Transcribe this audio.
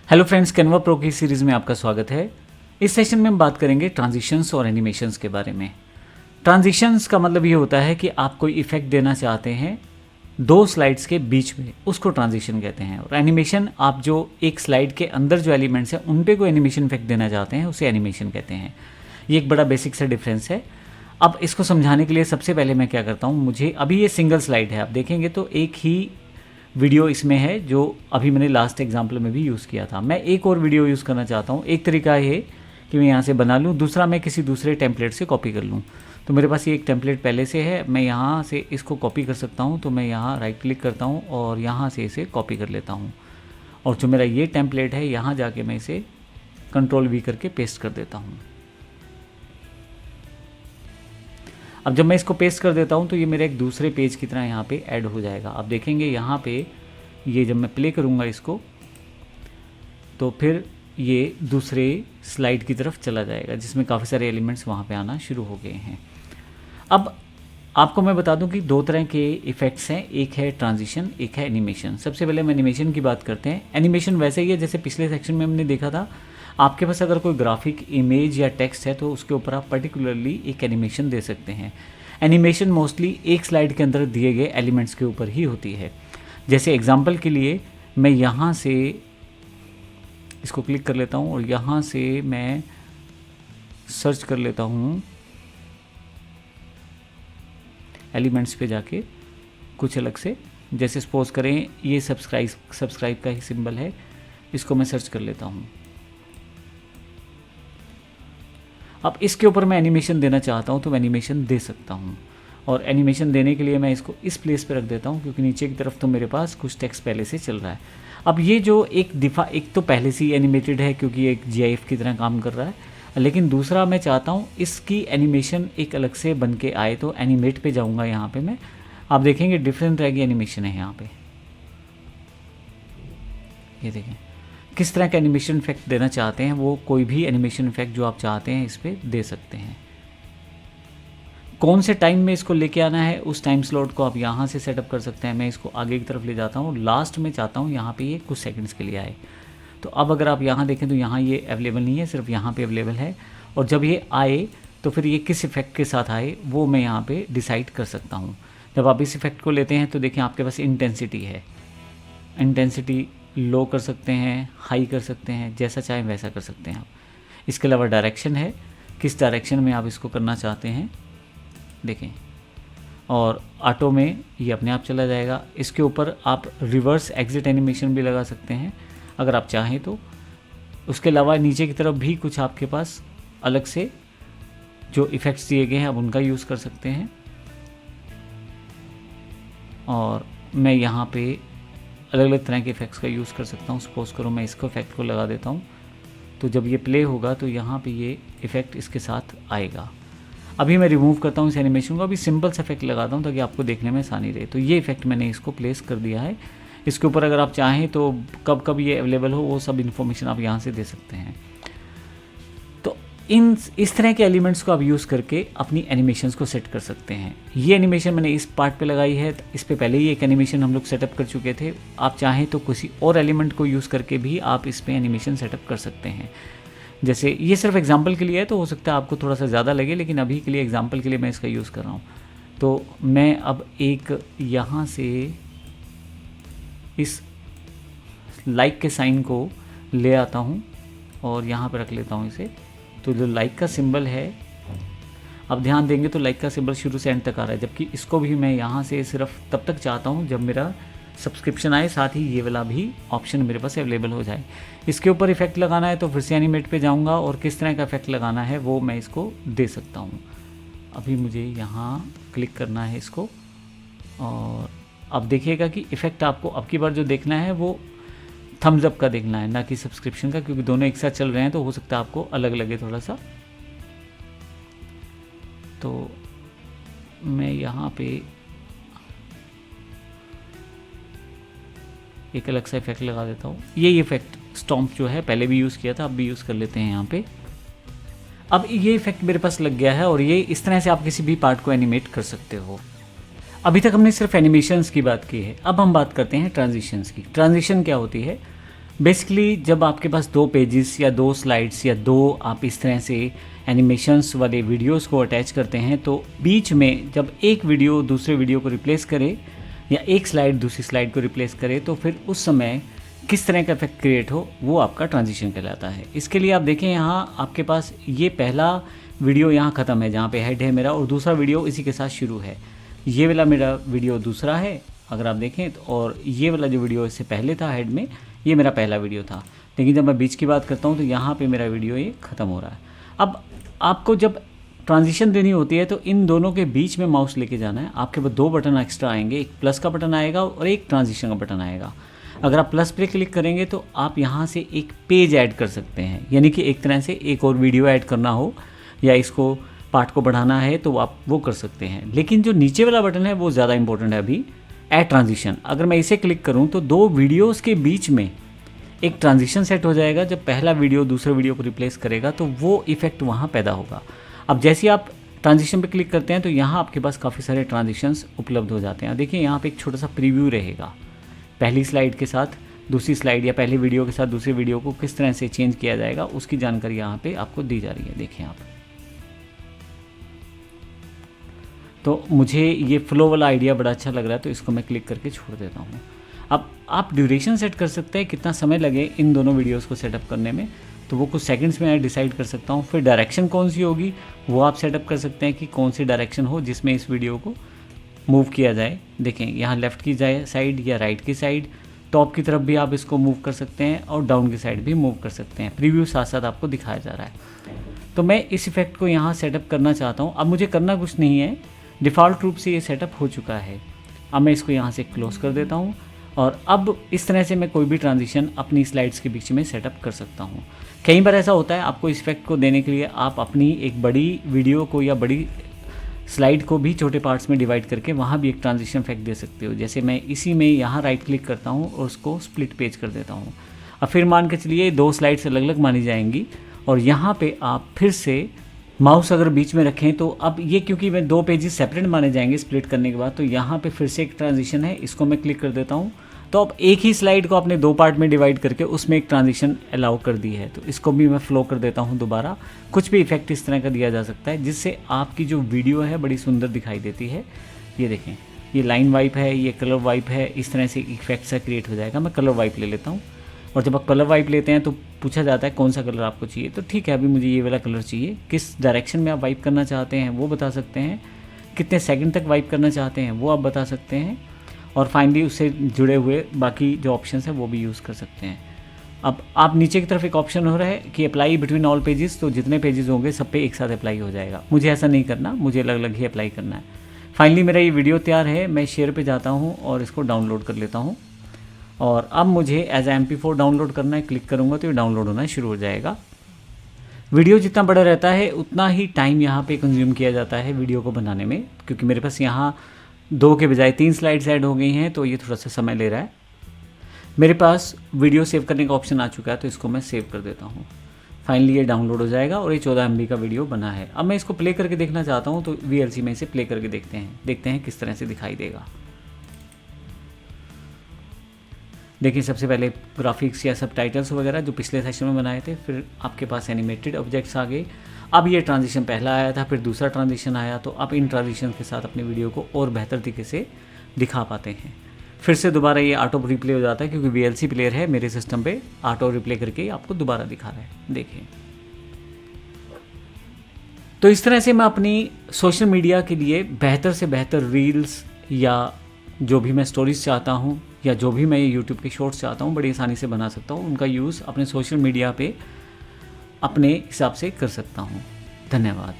Hello friends, Canva pro की series में आपका स्वागत है। इस सेशन में हम बात करेंगे ट्रांजिशंस और एनिमेशंस के बारे में। ट्रांजिशंस का मतलब ये होता है कि आप कोई इफेक्ट देना चाहते हैं दो स्लाइड्स के बीच में, उसको ट्रांजिशन कहते हैं। और एनिमेशन, आप जो एक स्लाइड के अंदर जो एलिमेंट्स हैं उन पे कोई एनिमेशन इफेक्ट देना चाहते हैं, उसे एनिमेशन कहते हैं। ये एक बड़ा बेसिक सा डिफरेंस है। अब इसको समझाने के लिए सबसे पहले मैं क्या करता हूँ, मुझे अभी ये सिंगल स्लाइड है, आप देखेंगे तो एक ही वीडियो इसमें है जो अभी मैंने लास्ट एग्जाम्पल में भी यूज़ किया था। मैं एक और वीडियो यूज़ करना चाहता हूँ। एक तरीका है कि मैं यहाँ से बना लूँ, दूसरा मैं किसी दूसरे टेम्पलेट से कॉपी कर लूँ। तो मेरे पास ये एक टेम्पलेट पहले से है, मैं यहाँ से इसको कॉपी कर सकता हूँ। तो मैं यहाँ राइट क्लिक करता हूँ और यहाँ से इसे कॉपी कर लेता हूँ। और जो मेरा ये टेम्पलेट है, यहाँ जाके मैं इसे Ctrl+V करके पेस्ट कर देता हूँ। अब जब मैं इसको पेस्ट कर देता हूँ तो ये मेरे एक दूसरे पेज की तरह यहाँ पे ऐड हो जाएगा। आप देखेंगे यहाँ पे ये जब मैं प्ले करूँगा इसको, तो फिर ये दूसरे स्लाइड की तरफ चला जाएगा जिसमें काफ़ी सारे एलिमेंट्स वहाँ पे आना शुरू हो गए हैं। अब आपको मैं बता दूं कि दो तरह के इफ़ेक्ट्स हैं, एक है ट्रांजिशन, एक है एनिमेशन। सबसे पहले हम एनिमेशन की बात करते हैं। एनिमेशन वैसे ही है जैसे पिछले सेक्शन में हमने देखा था। आपके पास अगर कोई ग्राफिक इमेज या टेक्स्ट है तो उसके ऊपर आप पर्टिकुलरली एक एनिमेशन दे सकते हैं। एनिमेशन मोस्टली एक स्लाइड के अंदर दिए गए एलिमेंट्स के ऊपर ही होती है। जैसे एग्जांपल के लिए मैं यहाँ से इसको क्लिक कर लेता हूँ और यहाँ से मैं सर्च कर लेता हूँ एलिमेंट्स पे जाके कुछ अलग से। जैसे सपोज करें ये सब्सक्राइब का ही सिंबल है, इसको मैं सर्च कर लेता हूँ। अब इसके ऊपर मैं एनिमेशन देना चाहता हूँ तो मैं एनिमेशन दे सकता हूँ। और एनिमेशन देने के लिए मैं इसको इस प्लेस पे रख देता हूँ क्योंकि नीचे की तरफ तो मेरे पास कुछ टेक्स्ट पहले से चल रहा है। अब ये जो एक तो पहले से ही एनिमेटेड है क्योंकि ये एक GIF की तरह काम कर रहा है, लेकिन दूसरा मैं चाहता हूँ इसकी एनिमेशन एक अलग से बन के आए। तो एनिमेट पे जाऊँगा, यहाँ पे मैं, आप देखेंगे डिफरेंट तरह की एनिमेशन है यहाँ पे। ये देखें किस तरह का एनिमेशन इफेक्ट देना चाहते हैं, वो कोई भी एनिमेशन इफेक्ट जो आप चाहते हैं इस पर दे सकते हैं। कौन से टाइम में इसको लेके आना है, उस टाइम स्लॉट को आप यहाँ से सेटअप कर सकते हैं। मैं इसको आगे की तरफ ले जाता हूँ, लास्ट में चाहता हूँ यहाँ पे ये कुछ सेकंड्स के लिए आए। तो अब अगर आप यहाँ देखें तो यहाँ ये अवेलेबल नहीं है, सिर्फ यहाँ पे अवेलेबल है। और जब ये आए तो फिर ये किस इफेक्ट के साथ आए वो मैं यहाँ पे डिसाइड कर सकता हूँ। जब आप इस इफेक्ट को लेते हैं तो देखें आपके पास इंटेंसिटी है, इंटेंसिटी लो कर सकते हैं, हाई कर सकते हैं, जैसा चाहें वैसा कर सकते हैं आप। इसके अलावा डायरेक्शन है, किस डायरेक्शन में आप इसको करना चाहते हैं देखें। और ऑटो में ये अपने आप चला जाएगा। इसके ऊपर आप रिवर्स एग्जिट एनिमेशन भी लगा सकते हैं अगर आप चाहें तो। उसके अलावा नीचे की तरफ भी कुछ आपके पास अलग से जो इफ़ेक्ट्स दिए गए हैं आप उनका यूज़ कर सकते हैं। और मैं यहाँ पे अलग अलग तरह के इफ़ेक्ट्स का यूज़ कर सकता हूँ। सपोज करो मैं इसको इफेक्ट को लगा देता हूँ, तो जब ये प्ले होगा तो यहाँ पे ये इफ़ेक्ट इसके साथ आएगा। अभी मैं रिमूव करता हूँ इस एनिमेशन को, अभी सिंपल सा इफेक्ट लगाता हूँ ताकि आपको देखने में आसानी रहे। तो ये इफेक्ट मैंने इसको प्लेस कर दिया है। इसके ऊपर अगर आप चाहें तो कब कब ये अवेलेबल हो वो सब इन्फॉर्मेशन आप यहाँ से दे सकते हैं। तो इस तरह के एलिमेंट्स को आप यूज़ करके अपनी एनिमेशंस को सेट कर सकते हैं। ये एनिमेशन मैंने इस पार्ट पे लगाई है, इस पे पहले ही एक एनिमेशन हम लोग सेटअप कर चुके थे। आप चाहें तो किसी और एलिमेंट को यूज़ करके भी आप इस पर एनिमेशन सेटअप कर सकते हैं। जैसे ये सिर्फ एग्जांपल के लिए है तो हो सकता है आपको थोड़ा सा ज़्यादा लगे, लेकिन अभी के लिए एग्जांपल के लिए मैं इसका यूज़ कर रहा हूँ। तो मैं अब एक यहाँ से इस लाइक के साइन को ले आता हूँ और यहाँ पर रख लेता हूँ इसे। तो जो लाइक का सिंबल है, अब ध्यान देंगे तो लाइक का सिंबल शुरू से एंड तक आ रहा है, जबकि इसको भी मैं यहाँ से सिर्फ तब तक चाहता हूँ जब मेरा सब्सक्रिप्शन आए, साथ ही ये वाला भी ऑप्शन मेरे पास अवेलेबल हो जाए। इसके ऊपर इफेक्ट लगाना है तो फिर से एनिमेट पे जाऊंगा और किस तरह का इफेक्ट लगाना है वो मैं इसको दे सकता हूँ। अभी मुझे यहाँ क्लिक करना है इसको, और अब देखिएगा कि इफेक्ट आपको अब की बार जो देखना है वो थम्स अप का देखना है, ना कि सब्सक्रिप्शन का, क्योंकि दोनों एक साथ चल रहे हैं तो हो सकता है आपको अलग लगे थोड़ा सा। तो मैं यहाँ पे एक अलग सा इफेक्ट लगा देता हूँ। ये इफेक्ट स्टॉम्प जो है पहले भी यूज़ किया था, अब भी यूज़ कर लेते हैं यहाँ पे। अब ये इफेक्ट मेरे पास लग गया है और ये इस तरह से आप किसी भी पार्ट को एनिमेट कर सकते हो। अभी तक हमने सिर्फ एनिमेशंस की बात की है, अब हम बात करते हैं ट्रांजिशंस की। ट्रांजिशन क्या होती है? बेसिकली जब आपके पास 2 पेजेस या 2 स्लाइड्स या 2 आप इस तरह से एनिमेशंस वाले वीडियोस को अटैच करते हैं, तो बीच में जब एक वीडियो दूसरे वीडियो को रिप्लेस करे या एक स्लाइड दूसरी स्लाइड को रिप्लेस करे, तो फिर उस समय किस तरह का इफेक्ट क्रिएट हो, वो आपका ट्रांजिशन कहलाता है। इसके लिए आप देखें यहाँ आपके पास ये पहला वीडियो यहाँ ख़त्म है जहाँ पे हेड है मेरा, और दूसरा वीडियो इसी के साथ शुरू है। ये वाला मेरा वीडियो दूसरा है अगर आप देखें तो, और ये वाला जो वीडियो इससे पहले था हेड में, ये मेरा पहला वीडियो था। लेकिन जब मैं बीच की बात करता हूँ तो यहाँ पे मेरा वीडियो ये ख़त्म हो रहा है। अब आपको जब ट्रांजिशन देनी होती है तो इन दोनों के बीच में माउस लेके जाना है। आपके पास 2 बटन एक्स्ट्रा आएंगे, एक प्लस का बटन आएगा और एक ट्रांजिशन का बटन आएगा। अगर आप प्लस पे क्लिक करेंगे तो आप यहाँ से एक पेज ऐड कर सकते हैं, यानी कि एक तरह से एक और वीडियो ऐड करना हो या इसको पार्ट को बढ़ाना है तो आप वो कर सकते हैं। लेकिन जो नीचे वाला बटन है वो ज़्यादा इंपॉर्टेंट है अभी, ऐड ट्रांजिशन। अगर मैं इसे क्लिक करूँ तो 2 वीडियोज़ के बीच में एक ट्रांजिशन सेट हो जाएगा। जब पहला वीडियो दूसरे वीडियो को रिप्लेस करेगा तो वो इफेक्ट वहाँ पैदा होगा। अब जैसे आप ट्रांजिशन पे क्लिक करते हैं तो यहाँ आपके पास काफ़ी सारे ट्रांजिशंस उपलब्ध हो जाते हैं। देखिए यहाँ पे एक छोटा सा प्रीव्यू रहेगा, पहली स्लाइड के साथ दूसरी स्लाइड या पहले वीडियो के साथ दूसरे वीडियो को किस तरह से चेंज किया जाएगा उसकी जानकारी यहाँ पे आपको दी जा रही है। देखिए आप, तो मुझे ये फ्लो वाला आइडिया बड़ा अच्छा लग रहा है तो इसको मैं क्लिक करके छोड़ देता हूँ। अब आप ड्यूरेशन सेट कर सकते हैं, कितना समय लगे इन दोनों वीडियोस को सेटअप करने में, तो वो कुछ सेकंड्स में डिसाइड कर सकता हूँ। फिर डायरेक्शन कौन सी होगी वो आप सेटअप कर सकते हैं कि कौन सी डायरेक्शन हो जिसमें इस वीडियो को मूव किया जाए। देखें यहाँ लेफ़्ट की साइड या राइट की साइड, टॉप की तरफ भी आप इसको मूव कर सकते हैं और डाउन की साइड भी मूव कर सकते हैं। प्रीव्यू साथ साथ आपको दिखाया जा रहा है। तो मैं इस इफेक्ट को यहाँ सेटअप करना चाहता हूँ। अब मुझे करना कुछ नहीं है, डिफ़ॉल्ट रूप से ये सेटअप हो चुका है। अब मैं इसको यहाँ से क्लोज़ कर देता हूँ और अब इस तरह से मैं कोई भी ट्रांजिशन अपनी स्लाइड्स के बीच में सेटअप कर सकता हूँ। कई बार ऐसा होता है आपको इस इफेक्ट को देने के लिए आप अपनी एक बड़ी वीडियो को या बड़ी स्लाइड को भी छोटे पार्ट्स में डिवाइड करके वहाँ भी एक ट्रांजिशन इफेक्ट दे सकते हो। जैसे मैं इसी में यहाँ राइट क्लिक करता हूँ और उसको स्प्लिट पेज कर देता हूँ। अब फिर मान के चलिए 2 स्लाइड्स अलग अलग मानी जाएंगी और यहाँ पे आप फिर से माउस अगर बीच में रखें तो अब ये क्योंकि मैं 2 पेजेस सेपरेट माने जाएंगे स्प्लिट करने के बाद, तो यहाँ पे फिर से एक ट्रांजिशन है, इसको मैं क्लिक कर देता हूँ। तो अब एक ही स्लाइड को आपने 2 पार्ट में डिवाइड करके उसमें एक ट्रांजिशन अलाउ कर दी है, तो इसको भी मैं फ्लो कर देता हूँ दोबारा। कुछ भी इफेक्ट इस तरह का दिया जा सकता है जिससे आपकी जो वीडियो है बड़ी सुंदर दिखाई देती है। ये देखें, ये लाइन वाइप है, ये कलर वाइप है, इस तरह से इफेक्ट सा क्रिएट हो जाएगा। मैं कलर वाइप ले लेता हूँ और जब आप कलर वाइप लेते हैं तो पूछा जाता है कौन सा कलर आपको चाहिए, तो ठीक है अभी मुझे ये वाला कलर चाहिए। किस डायरेक्शन में आप वाइप करना चाहते हैं वो बता सकते हैं, कितने सेकंड तक वाइप करना चाहते हैं वो आप बता सकते हैं, और फाइनली उससे जुड़े हुए बाकी जो ऑप्शंस हैं वो भी यूज़ कर सकते हैं। अब आप नीचे की तरफ एक ऑप्शन हो रहा है कि अप्लाई बिटवीन ऑल पेजेस, तो जितने पेजेस होंगे सब पे एक साथ अप्लाई हो जाएगा। मुझे ऐसा नहीं करना, मुझे अलग अलग ही अप्लाई करना है। फाइनली मेरा ये वीडियो तैयार है, मैं शेयर पे जाता हूँ और इसको डाउनलोड कर लेता हूँ। और अब मुझे एज MP4 डाउनलोड करना है, क्लिक करूँगा तो ये डाउनलोड होना शुरू हो जाएगा। वीडियो जितना बड़ा रहता है उतना ही टाइम यहाँ पे कंज्यूम किया जाता है वीडियो को बनाने में, क्योंकि मेरे पास यहाँ 2 के बजाय 3 स्लाइड्स ऐड हो गई हैं तो ये थोड़ा सा समय ले रहा है। मेरे पास वीडियो सेव करने का ऑप्शन आ चुका है तो इसको मैं सेव कर देता हूँ। फाइनली ये डाउनलोड हो जाएगा और ये 14 MB का वीडियो बना है। अब मैं इसको प्ले करके देखना चाहता हूँ तो VLC में इसे प्ले करके देखते हैं किस तरह से दिखाई देगा। देखिए सबसे पहले ग्राफिक्स या सबटाइटल्स वगैरह जो पिछले सेशन में बनाए थे, फिर आपके पास एनिमेटेड ऑब्जेक्ट्स आ गए। अब ये ट्रांजिशन पहला आया था, फिर दूसरा ट्रांजिशन आया, तो आप इन ट्रांजिशन के साथ अपनी वीडियो को और बेहतर तरीके से दिखा पाते हैं। फिर से दोबारा ये ऑटो रिप्ले हो जाता है क्योंकि VLC प्लेयर है मेरे सिस्टम पे, ऑटो रिप्ले करके आपको दोबारा दिखा रहा है। देखिए, तो इस तरह से मैं अपनी सोशल मीडिया के लिए बेहतर से बेहतर रील्स या जो भी मैं स्टोरीज चाहता हूँ या जो भी मैं यूट्यूब के शॉर्ट्स चाहता हूँ बड़ी आसानी से बना सकता हूँ। उनका यूज़ अपने सोशल मीडिया पे अपने हिसाब से कर सकता हूँ। धन्यवाद।